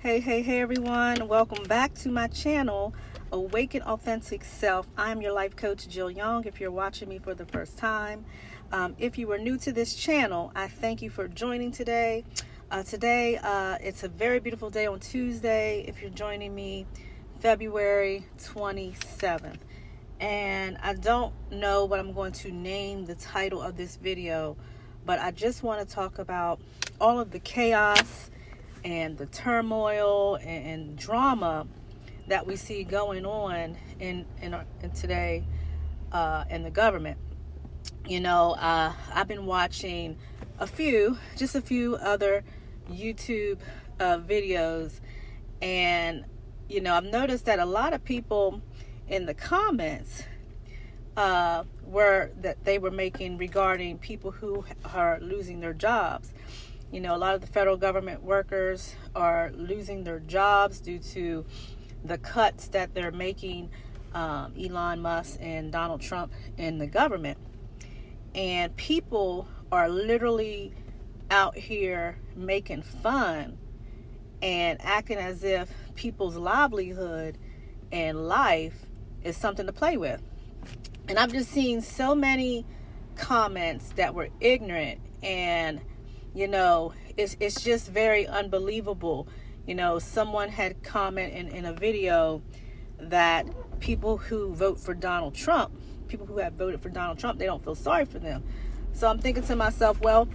Hey everyone, welcome back to my channel, Awaken Authentic Self. I'm your life coach, Jill Young, if you're watching me for the first time. If you are new to this channel, I thank you for joining today. Today, it's a very beautiful day on Tuesday, if you're joining me, February 27th. And I don't know what I'm going to name the title of this video, but I just want to talk about all of the chaos and the turmoil and drama that we see going on in today in the government. You know, I've been watching a few other YouTube videos, and you know, I've noticed that a lot of people in the comments they were making regarding people who are losing their jobs. You know, a lot of the federal government workers are losing their jobs due to the cuts that they're making, Elon Musk and Donald Trump in the government. And people are literally out here making fun and acting as if people's livelihood and life is something to play with. And I've just seen so many comments that were ignorant, and you know, it's just very unbelievable. You know, someone had commented in a video that people who have voted for Donald Trump, they don't feel sorry for them. So I'm thinking to myself, well,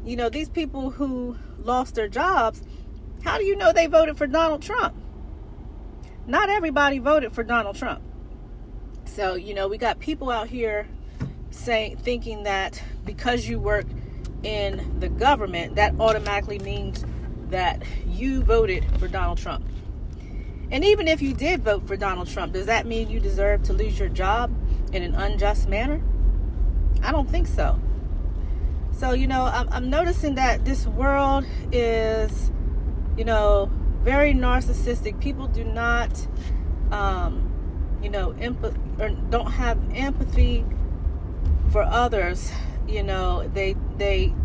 you know, these people who lost their jobs, how do you know they voted for Donald Trump? Not everybody voted for Donald Trump. So, you know, we got people out here thinking that because you work in the government, that automatically means that you voted for Donald Trump. And even if you did vote for Donald Trump, does that mean you deserve to lose your job in an unjust manner? I don't think so. So, you know, I'm noticing that this world is, you know, very narcissistic. People do not, you know, don't have empathy for others. You know,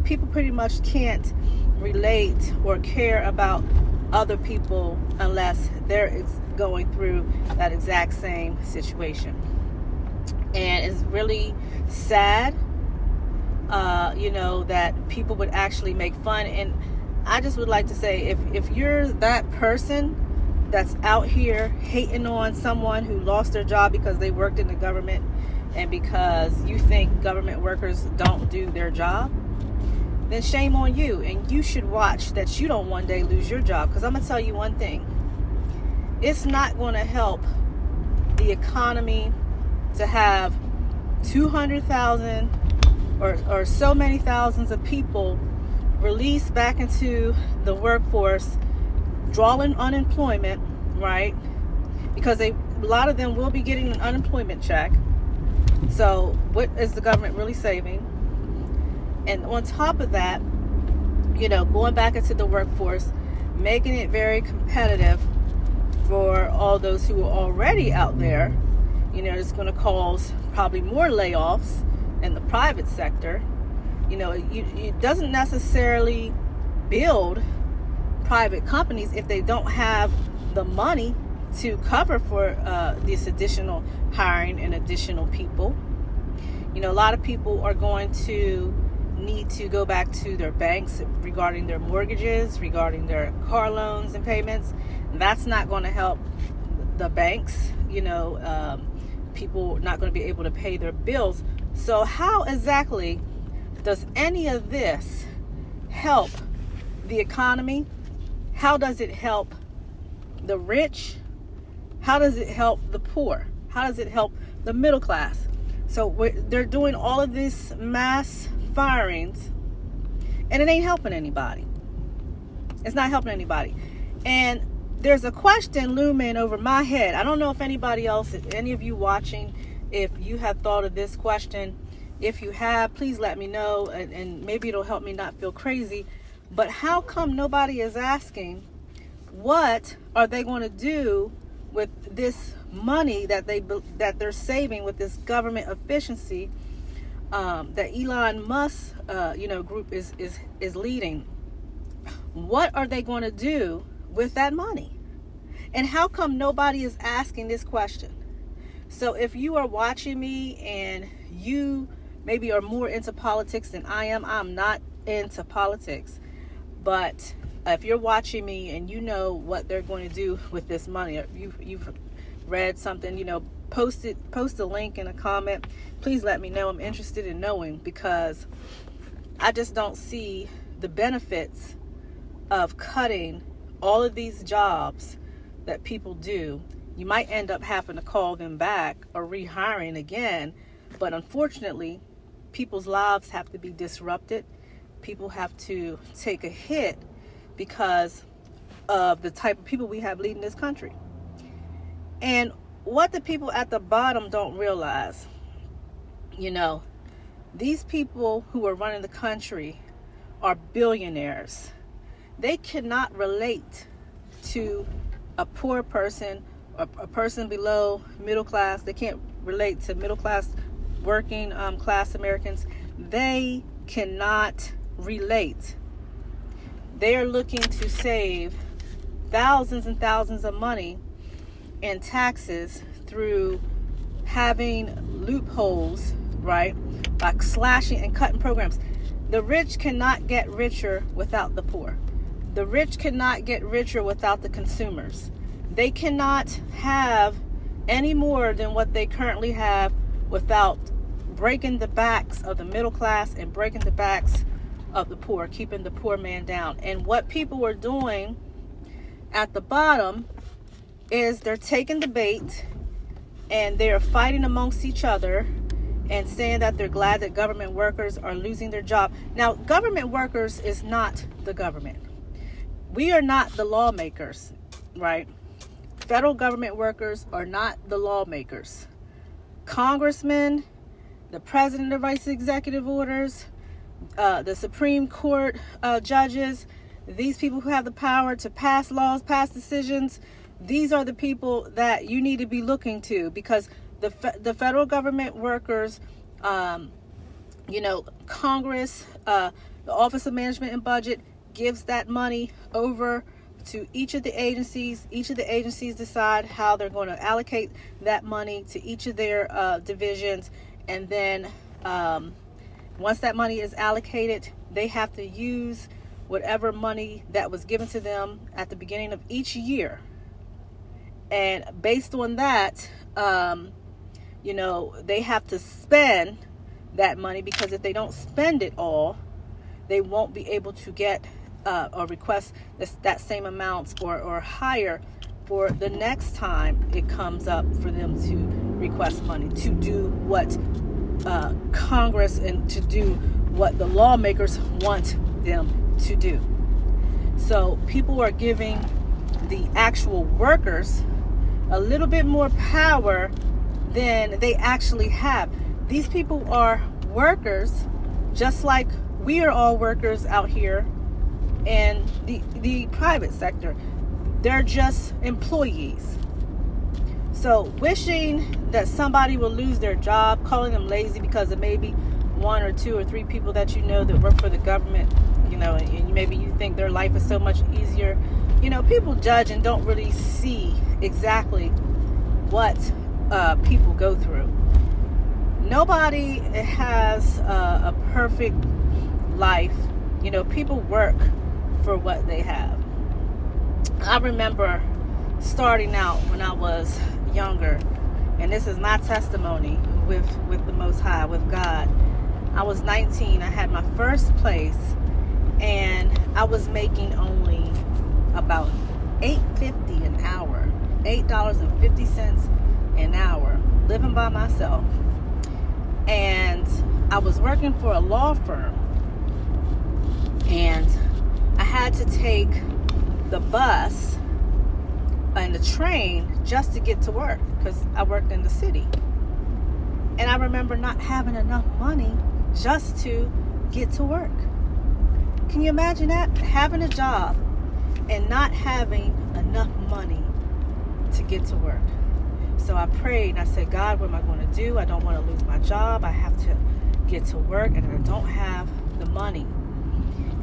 people pretty much can't relate or care about other people unless they're going through that exact same situation. And it's really sad, you know, that people would actually make fun. And I just would like to say, if you're that person that's out here hating on someone who lost their job because they worked in the government, and because you think government workers don't do their job, then shame on you. And you should watch that you don't one day lose your job. Because I'm going to tell you one thing. It's not going to help the economy to have 200,000 or so many thousands of people released back into the workforce, drawing unemployment, right? Because a lot of them will be getting an unemployment check. So what is the government really saving? And on top of that, you know, going back into the workforce, making it very competitive for all those who are already out there. You know, it's going to cause probably more layoffs in the private sector. You know, it doesn't necessarily build private companies if they don't have the money to cover for this additional hiring and additional people. You know, a lot of people are going to need to go back to their banks regarding their mortgages, regarding their car loans and payments. And that's not going to help the banks. You know, people not going to be able to pay their bills. So how exactly does any of this help the economy? How does it help the rich? How does it help the poor? How does it help the middle class? So they're doing all of these mass firings, and it ain't helping anybody. It's not helping anybody. And there's a question looming over my head. I don't know if anybody else, if any of you watching, if you have thought of this question. If you have, please let me know, and maybe it'll help me not feel crazy. But how come nobody is asking, what are they going to do with this money that they're saving with this government efficiency that Elon Musk group is leading? What are they going to do with that money? And how come nobody is asking this question? So if you are watching me and you maybe are more into politics than I am, I'm not into politics, but if you're watching me and you know what they're going to do with this money, you've read something, post a link in a comment. Please let me know. I'm interested in knowing, because I just don't see the benefits of cutting all of these jobs that people do. You might end up having to call them back or rehiring again, but unfortunately, people's lives have to be disrupted. People have to take a hit because of the type of people we have leading this country. And what the people at the bottom don't realize, these people who are running the country are billionaires. They cannot relate to a poor person or a person below middle class. They can't relate to middle class, working class Americans. They cannot relate. They are looking to save thousands and thousands of money in taxes through having loopholes, right? By slashing and cutting programs. The rich cannot get richer without the poor. The rich cannot get richer without the consumers. They cannot have any more than what they currently have without breaking the backs of the middle class and breaking the backs of the poor, keeping the poor man down. And what people are doing at the bottom is they're taking the bait and they're fighting amongst each other and saying that they're glad that government workers are losing their job. Now, government workers is not the government. We are not the lawmakers, right? Federal government workers are not the lawmakers. Congressmen, the president of vice executive orders, the Supreme Court judges, these people who have the power to pass laws, pass decisions, these are the people that you need to be looking to, because the federal government workers, Congress, the Office of Management and Budget gives that money over to each of the agencies. Each of the agencies decide how they're going to allocate that money to each of their divisions. And then once that money is allocated, they have to use whatever money that was given to them at the beginning of each year. And based on that, they have to spend that money, because if they don't spend it all, they won't be able to get or request that same amount or higher for the next time it comes up for them to request money to do what Congress and to do what the lawmakers want them to do. So people are giving the actual workers a little bit more power than they actually have. These people are workers, just like we are all workers out here in the private sector. They're just employees. So wishing that somebody will lose their job, calling them lazy because of maybe one or two or three people that you know that work for the government, and maybe you think their life is so much easier. People judge and don't really see exactly what people go through. Nobody has a perfect life. People work for what they have. I remember starting out when I was younger, and this is my testimony with the Most High, with God. I was 19. I had my first place, and I was making only about $8.50 an hour, $8.50 an hour, living by myself. And I was working for a law firm, and I had to take the bus and the train just to get to work, because I worked in the city. And I remember not having enough money just to get to work. Can you imagine that? Having a job and not having enough money to get to work. So I prayed and I said, God, what am I going to do? I don't want to lose my job. I have to get to work, and I don't have the money.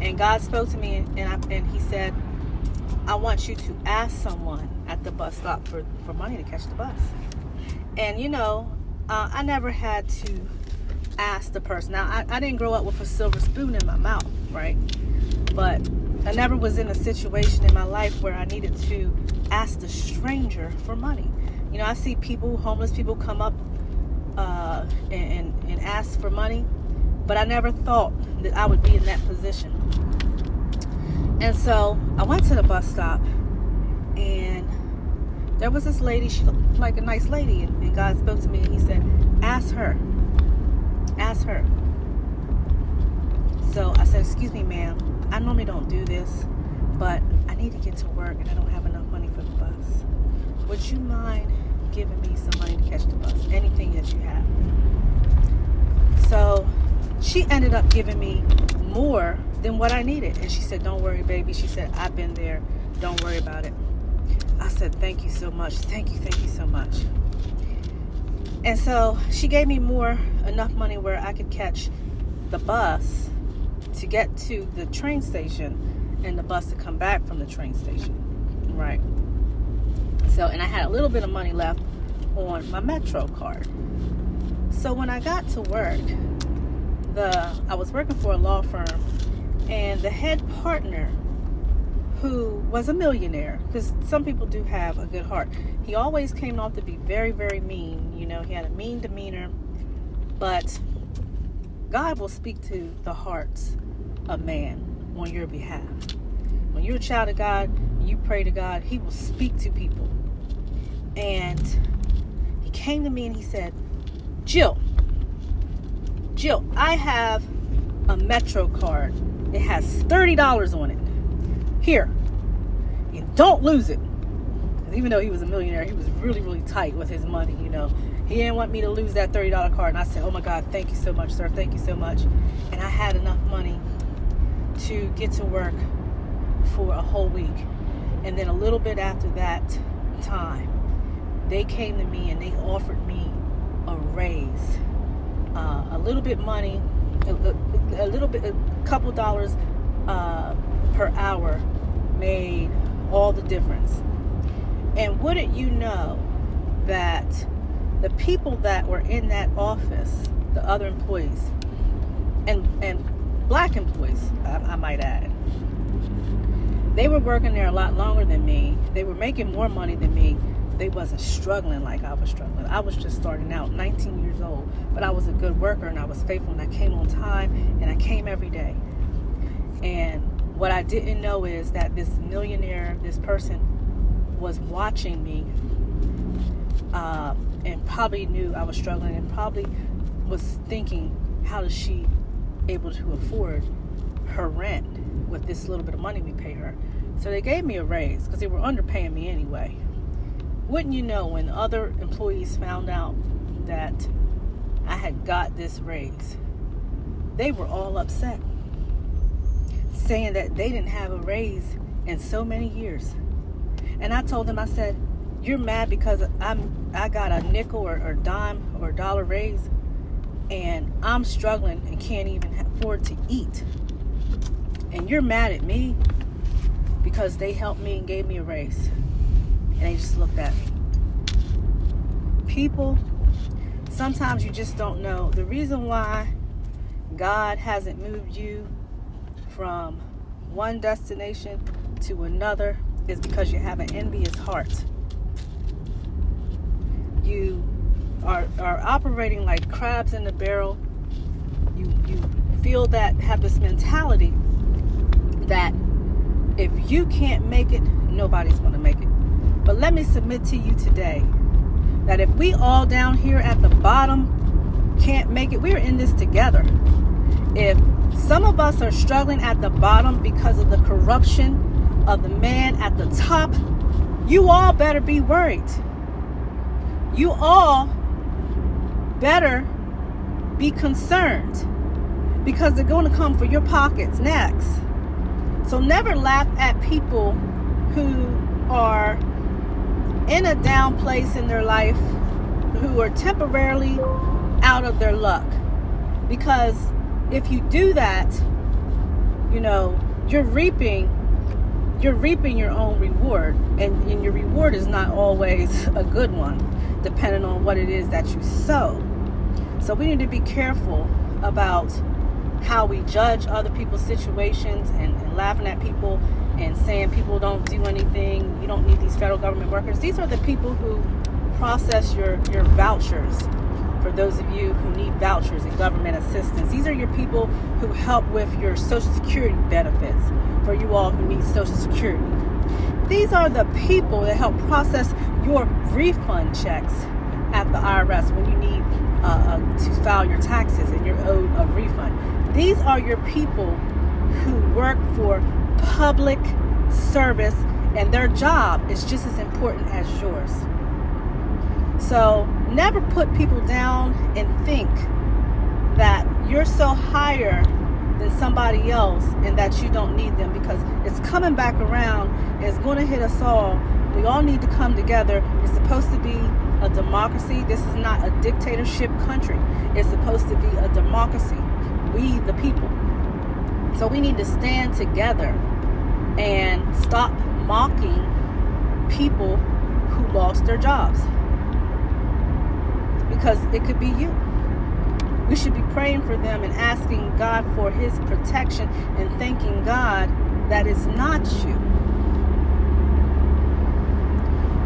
And God spoke to me, and He said, I want you to ask someone at the bus stop for money to catch the bus. And I never had to ask the person. Now, I didn't grow up with a silver spoon in my mouth, right? But I never was in a situation in my life where I needed to ask the stranger for money. I see homeless people come up and ask for money, but I never thought that I would be in that position. And so I went to the bus stop, and there was this lady. She looked like a nice lady, and God spoke to me, and he said, ask her. So I said, excuse me, ma'am, I normally don't do this, but I need to get to work and I don't have enough money for the bus. Would you mind giving me some money to catch the bus? Anything that you have. So she ended up giving me more than what I needed. And she said, don't worry, baby. She said, I've been there. Don't worry about it. I said, thank you so much. Thank you so much. And so she gave me enough money where I could catch the bus to get to the train station and the bus to come back from the train station. Right. So, and I had a little bit of money left on my Metro card. So when I got to work, I was working for a law firm, and the head partner, who was a millionaire, because some people do have a good heart, he always came off to be very, very mean. He had a mean demeanor, but God will speak to the hearts of man on your behalf. When you're a child of God, you pray to God, he will speak to people. And he came to me and he said, Jill, I have a Metro card. It has $30 on it. Here, you don't lose it. Even though he was a millionaire, he was really, really tight with his money, He didn't want me to lose that $30 card. And I said, oh my God, thank you so much, sir. Thank you so much. And I had enough money to get to work for a whole week. And then a little bit after that time, they came to me and they offered me a raise. A little bit money, a couple dollars per hour made all the difference. And wouldn't you know that the people that were in that office, the other employees, and black employees, I might add, they were working there a lot longer than me. They were making more money than me. They wasn't struggling like I was struggling. I was just starting out, 19 years old, but I was a good worker and I was faithful and I came on time and I came every day. And what I didn't know is that this millionaire, this person, was watching me and probably knew I was struggling and probably was thinking, how is she able to afford her rent with this little bit of money we pay her? So they gave me a raise because they were underpaying me anyway. Wouldn't you know, when other employees found out that I had got this raise, they were all upset, saying that they didn't have a raise in so many years. And I told them, I said, you're mad because I got a nickel or dime or dollar raise and I'm struggling and can't even afford to eat. And you're mad at me because they helped me and gave me a raise. And they just looked at me. People, sometimes you just don't know. The reason why God hasn't moved you from one destination to another is because you have an envious heart. You are operating like crabs in the barrel. You feel that, have this mentality that if you can't make it, nobody's going to make it. But let me submit to you today that if we all down here at the bottom can't make it, we're in this together. If some of us are struggling at the bottom because of the corruption of the man at the top, you all better be worried. You all better be concerned because they're going to come for your pockets next. So never laugh at people who are in a down place in their life, who are temporarily out of their luck. Because if you do that, you're reaping you're reaping your own reward, and your reward is not always a good one, depending on what it is that you sow. So we need to be careful about how we judge other people's situations and laughing at people and saying people don't do anything. You don't need these federal government workers. These are the people who process your vouchers. For those of you who need vouchers and government assistance, these are your people who help with your Social Security benefits. For you all who need Social Security, these are the people that help process your refund checks at the IRS when you need to file your taxes and you're owed a refund. These are your people who work for public service, and their job is just as important as yours. So never put people down and think that you're so higher than somebody else and that you don't need them, because it's coming back around and it's going to hit us all. We all need to come together. It's supposed to be a democracy. This is not a dictatorship country. It's supposed to be a democracy. We the people. So we need to stand together and stop mocking people who lost their jobs, because it could be you. We should be praying for them and asking God for his protection and thanking God that it's not you.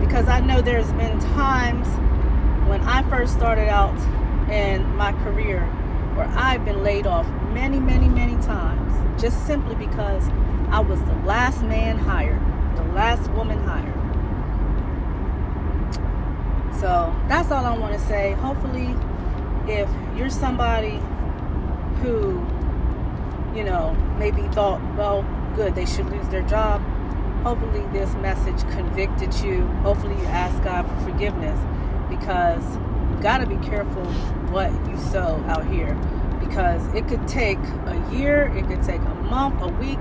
Because I know there's been times when I first started out in my career where I've been laid off many, many, many times, just simply because I was the last man hired, the last woman hired. So that's all I want to say. Hopefully, if you're somebody who, maybe thought, well, good, they should lose their job, hopefully this message convicted you. Hopefully you ask God for forgiveness, because you got to be careful what you sow out here, because it could take a year, it could take a month, a week,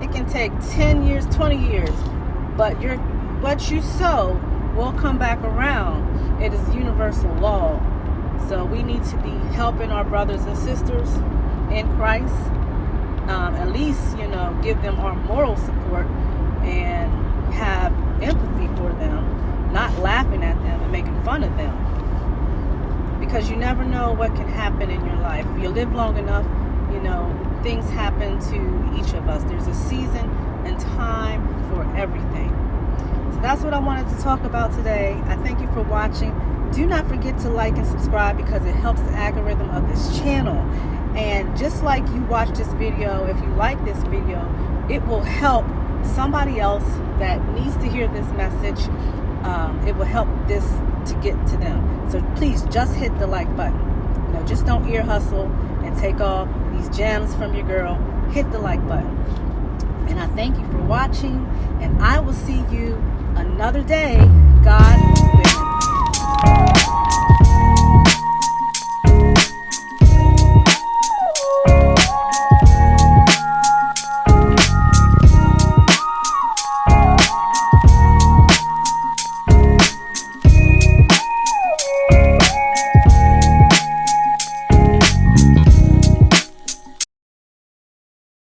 it can take 10 years, 20 years, but what you sow will come back around. It is universal law. So we need to be helping our brothers and sisters in Christ, at least, give them our moral support and have empathy for them, not laughing at them and making fun of them. Because you never know what can happen in your life. If you live long enough, things happen to each of us. There's a season and time for everything. So that's what I wanted to talk about today. I thank you for watching. Do not forget to like and subscribe, because it helps the algorithm of this channel. And just like you watch this video, if you like this video, it will help somebody else that needs to hear this message. It will help this to get to them. So please just hit the like button. Just don't ear hustle and take all these gems from your girl. Hit the like button. And I thank you for watching, and I will see you another day, God willing.